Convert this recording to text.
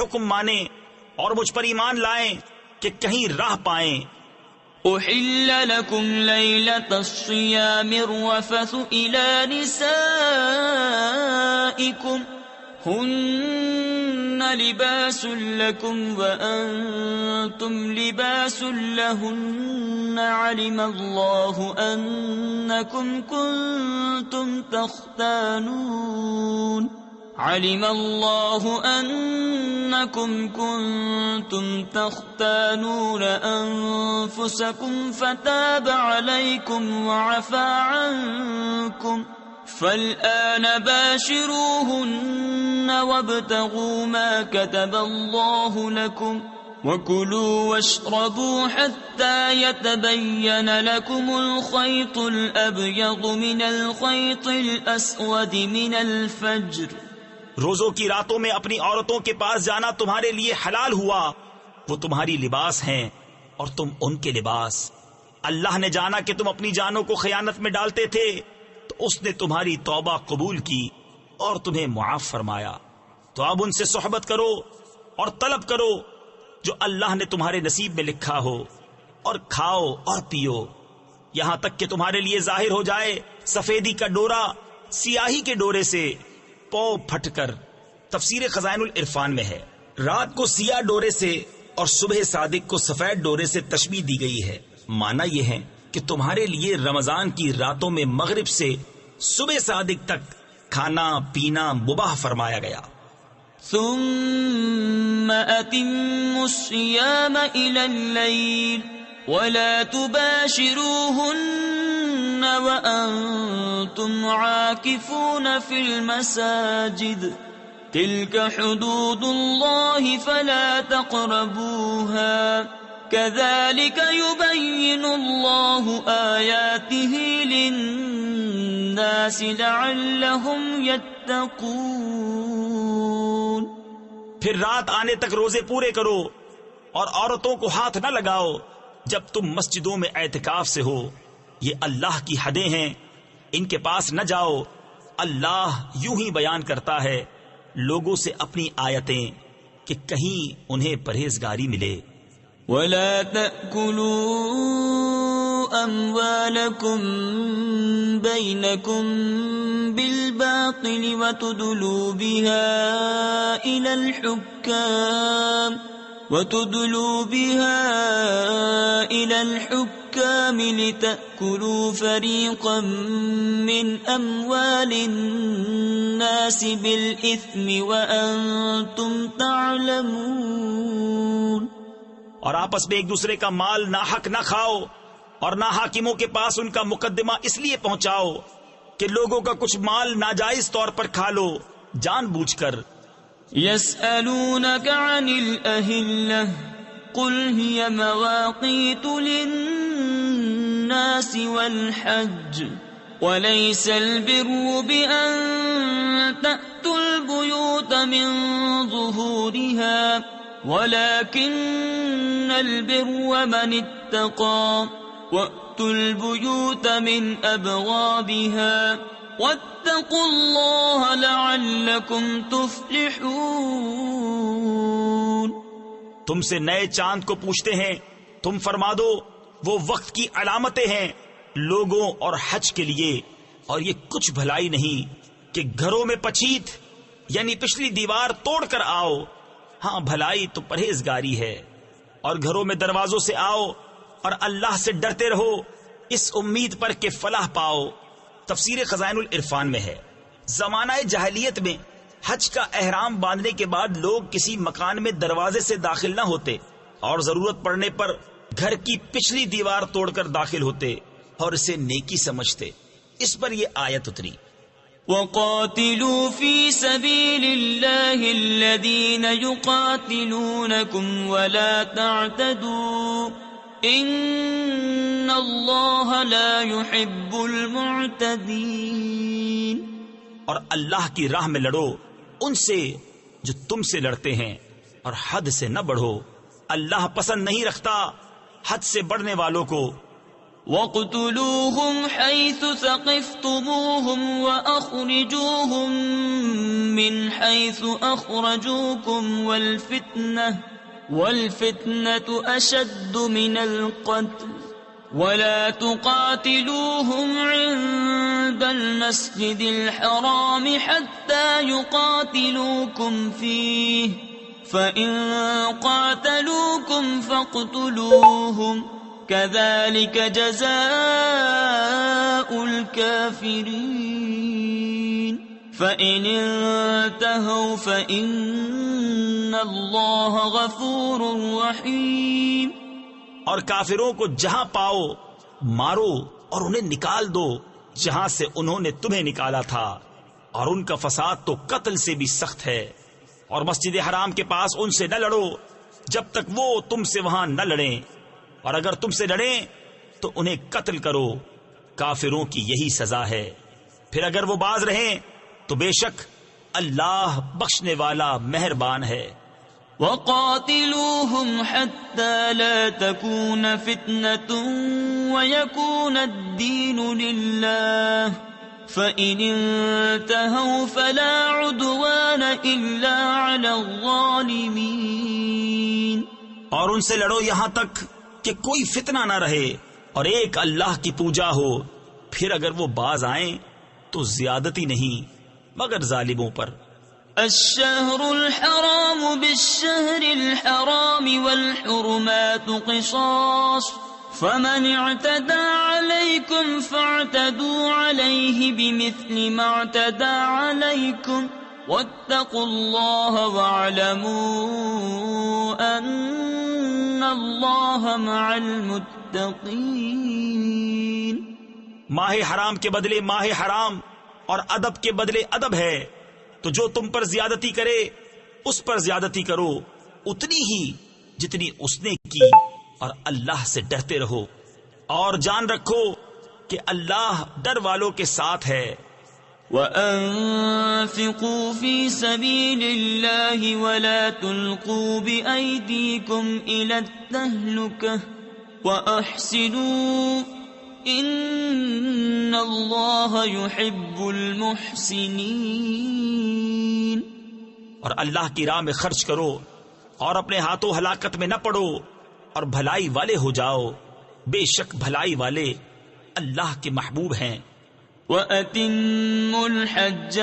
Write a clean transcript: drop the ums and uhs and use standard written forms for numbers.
حکم مانیں اور مجھ پر ایمان لائیں کہ کہیں راہ پائیں۔ أحل لكم ليلة الصيام الرفث إلى نسائكم هن لباس لكم وأنتم لباس لهن علم الله أنكم كنتم تختانون أنفسكم فتاب عليكم وعفى عنكم فالآن باشروهن وابتغوا ما كتب الله لكم وكلوا واشربوا حتى يتبين لكم الخيط الأبيض من الخيط الأسود من الفجر۔ روزوں کی راتوں میں اپنی عورتوں کے پاس جانا تمہارے لیے حلال ہوا، وہ تمہاری لباس ہیں اور تم ان کے لباس۔ اللہ نے جانا کہ تم اپنی جانوں کو خیانت میں ڈالتے تھے تو اس نے تمہاری توبہ قبول کی اور تمہیں معاف فرمایا، تو اب ان سے صحبت کرو اور طلب کرو جو اللہ نے تمہارے نصیب میں لکھا ہو، اور کھاؤ اور پیو یہاں تک کہ تمہارے لیے ظاہر ہو جائے سفیدی کا ڈورا سیاہی کے ڈورے سے پو پھٹ کر۔ تفسیر خزائن العرفان میں ہے رات کو سیاہ ڈورے سے اور صبح صادق کو سفید ڈورے سے تشبیہ دی گئی ہے۔ معنی یہ ہے کہ تمہارے لیے رمضان کی راتوں میں مغرب سے صبح صادق تک کھانا پینا مباح فرمایا گیا۔ ثم أتموا الصيام إلى الليل ولا تباشروهن وأنتم عاكفون في المساجد تلك حدود الله فلا تقربوها كذلك يبين الله آياته للناس لعلهم يتقون۔ پھر رات آنے تک روزے پورے کرو اور عورتوں کو ہاتھ نہ لگاؤ جب تم مسجدوں میں اعتکاف سے ہو، یہ اللہ کی حدیں ہیں، ان کے پاس نہ جاؤ۔ اللہ یوں ہی بیان کرتا ہے لوگوں سے اپنی آیتیں کہ کہیں انہیں پرہیزگاری ملے۔ وَلَا تَأْكُلُوا أَمْوَالَكُمْ بَيْنَكُمْ بِالْبَاطِلِ وَتُدْلُوا بِهَا إِلَى الْحُكَّامِ لِتَأْكُلُوا فَرِيقًا مِّنْ أَمْوَالِ النَّاسِ بِالْإِثْمِ وَأَنْتُمْ تَعْلَمُونَ۔ اور آپس میں ایک دوسرے کا مال ناحق نہ کھاؤ اور نہ حاکموں کے پاس ان کا مقدمہ اس لیے پہنچاؤ کہ لوگوں کا کچھ مال ناجائز طور پر کھا لو جان بوجھ کر۔ يسألونك عن الأهلة قل هي مواقيت للناس والحج وليس البر بأن تأتوا البيوت من ظهورها ولكن البر من اتقى وأتوا البيوت من أبوابها واتقوا الله لعلكم تفلحون۔ تم سے نئے چاند کو پوچھتے ہیں، تم فرما دو وہ وقت کی علامتیں ہیں لوگوں اور حج کے لیے، اور یہ کچھ بھلائی نہیں کہ گھروں میں پچیت یعنی پچھلی دیوار توڑ کر آؤ، ہاں بھلائی تو پرہیزگاری ہے، اور گھروں میں دروازوں سے آؤ اور اللہ سے ڈرتے رہو اس امید پر کہ فلاح پاؤ۔ تفسیر خزائن العرفان میں ہے زمانہ جاہلیت میں حج کا احرام باندھنے کے بعد لوگ کسی مکان میں دروازے سے داخل نہ ہوتے اور ضرورت پڑنے پر گھر کی پچھلی دیوار توڑ کر داخل ہوتے اور اسے نیکی سمجھتے۔ اس پر یہ آیت اتری، وَقَاتِلُوا فِي سَبِيلِ اللَّهِ الَّذِينَ يُقَاتِلُونَكُمْ وَلَا تَعْتَدُوا إِنَّ اللَّهَ لَا يُحِبُّ الْمُعْتَدِينَ۔ اور اللہ کی راہ میں لڑو ان سے جو تم سے لڑتے ہیں، اور حد سے نہ بڑھو، اللہ پسند نہیں رکھتا حد سے بڑھنے والوں کو۔ وَاقْتُلُوهُمْ حَيْثُ ثَقِفْتُمُوهُمْ وَأَخْرِجُوهُمْ مِنْ حَيْثُ أَخْرَجُوكُمْ وَالْفِتْنَةُ أَشَدُّ مِنَ الْقَتْلِ وَلَا تُقَاتِلُوهُمْ عِندَ الْمَسْجِدِ الْحَرَامِ حَتَّى يُقَاتِلُوكُمْ فِيهِ فَإِن قَاتَلُوكُمْ فَاقْتُلُوهُمْ كَذَلِكَ جَزَاءُ الْكَافِرِينَ فَإِنِ انتَهَوْا فَإِنَّ اللَّهَ غَفُورٌ رَحِيمٌ۔ اور کافروں کو جہاں پاؤ مارو اور انہیں نکال دو جہاں سے انہوں نے تمہیں نکالا تھا، اور ان کا فساد تو قتل سے بھی سخت ہے۔ اور مسجد حرام کے پاس ان سے نہ لڑو جب تک وہ تم سے وہاں نہ لڑیں، اور اگر تم سے لڑیں تو انہیں قتل کرو، کافروں کی یہی سزا ہے۔ پھر اگر وہ باز رہیں تو بے شک اللہ بخشنے والا مہربان ہے۔ وَقَاتِلُوهُمْ حَتَّى لَا تَكُونَ فِتْنَةٌ وَيَكُونَ الدِّينُ لِلَّهِ فَإِنِ انتَهَوْا فَلَا عُدْوَانَ إِلَّا عَلَى الظَّالِمِينَ۔ اور ان سے لڑو یہاں تک کہ کوئی فتنہ نہ رہے اور ایک اللہ کی پوجا ہو، پھر اگر وہ باز آئیں تو زیادتی نہیں مگر ظالموں پر۔ الشهر الحرام بالشهر الحرام والحرمات قصاص فمن اعتدى عليكم فاعتدوا عليه بمثل ما اعتدى عليكم واتقوا الله واعلموا أن الله مع المتقين۔ ماہ حرام کے بدلے ماہ حرام اور ادب کے بدلے ادب ہے، تو جو تم پر زیادتی کرے اس پر زیادتی کرو اتنی ہی جتنی اس نے کی، اور اللہ سے ڈرتے رہو اور جان رکھو کہ اللہ ڈر والوں کے ساتھ ہے۔ وَأَنفِقُوا فِي سَبِيلِ اللَّهِ وَلَا تُلْقُوا بِأَيْدِيكُمْ إِلَى التَّهْلُكَةِ وَأَحْسِنُوا إِنَّ اللَّهَ يُحِبُّ الْمُحْسِنِينَ۔ اور اللہ کی راہ میں خرچ کرو اور اپنے ہاتھوں ہلاکت میں نہ پڑو، اور بھلائی والے ہو جاؤ، بے شک بھلائی والے اللہ کے محبوب ہیں۔ وَأَتِمُّوا الْحَجَّ